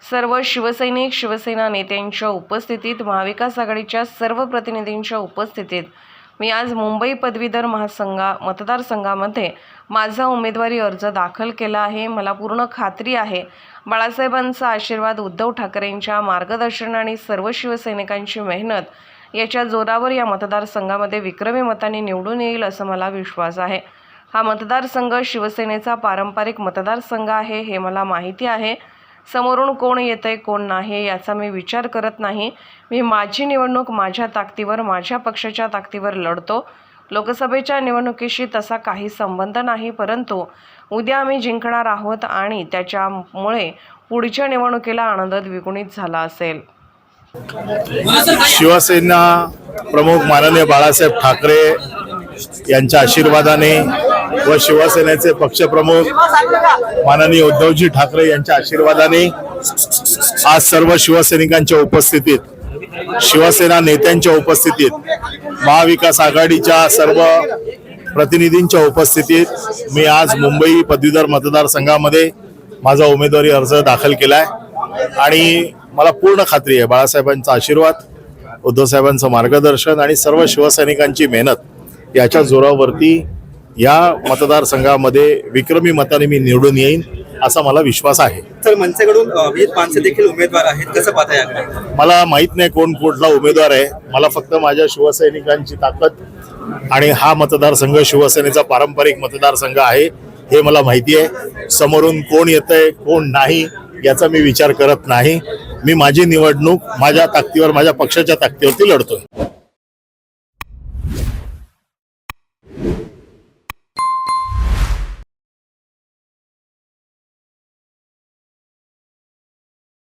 सर्व शिवसैनिक शिवसेना नेत्यांच्या उपस्थितीत महाविकास आघाडीच्या सर्व प्रतिनिधींच्या उपस्थितीत मी आज मुंबई पदवीधर मतदारसंघामध्ये माझा उमेदवारी अर्ज दाखल केला आहे। मला पूर्ण खात्री आहे बाळासाहेबांचा आशीर्वाद, उद्धव ठाकरेंच्या मार्गदर्शन आणि सर्व शिवसैनिकांची मेहनत याच्या जोरावर या मतदारसंघामध्ये विक्रमी मतांनी निवडून येईल असं मला विश्वास आहे। हा मतदारसंघ शिवसेनेचा पारंपरिक मतदारसंघ आहे हे मला माहिती आहे। समोरून कोण येतंय कोण नाही याचा मी विचार करत नाही। मी माझी निवडणूक माझ्या ताकदीवर, माझ्या पक्षाच्या ताकदीवर लढतो। लोकसभेच्या निवडणुकीशी तसा काही संबंध नाही, परंतु उद्या आम्ही जिंकणार आहोत आणि त्याच्यामुळे पुढच्या निवडणुकीला आनंद द्विगुणित झाला असेल। शिवसेना प्रमुख माननीय बाळासाहेब ठाकरे यांच्या आशीर्वादाने व शिवसेनेचे पक्षप्रमुख माननीय उद्धवजी ठाकरे यांच्या आशीर्वादाने आज सर्व शिवसैनिकांच्या उपस्थितीत, शिवसेना नेत्यांच्या उपस्थितीत, महाविकास आघाडीच्या सर्व प्रतिनिधींच्या उपस्थितीत मी आज मुंबई पदवीधर मतदारसंघामध्ये माझा उमेदवारी अर्ज दाखल केलाय आणि मला पूर्ण खात्री आहे बाळासाहेबांचा आशीर्वाद, उद्धवसाहेबांचं मार्गदर्शन आणि सर्व शिवसैनिकांची मेहनत याच्या जोरावरती या मतदारसंघामध्ये विक्रमी मताने मी निवडून येईन असा मला विश्वास आहे। तर मनसेकडून विविध माणसं देखील उमेदवार आहेत, कसं पाहता याकडे? मला माहित नाही कोण कुठला उमेदवार आहे, मला फक्त माझ्या शिवसैनिकांची ताकद आणि हा मतदारसंघ शिवसेनेचा पारंपरिक मतदारसंघ आहे हे मला माहिती आहे। समोरून कोण येतंय कोण नाही याचा मी विचार करत नाही। मी माझी निवडणूक माझ्या ताकदीवर, माझ्या पक्षाच्या ताकदीवरती लढतोय।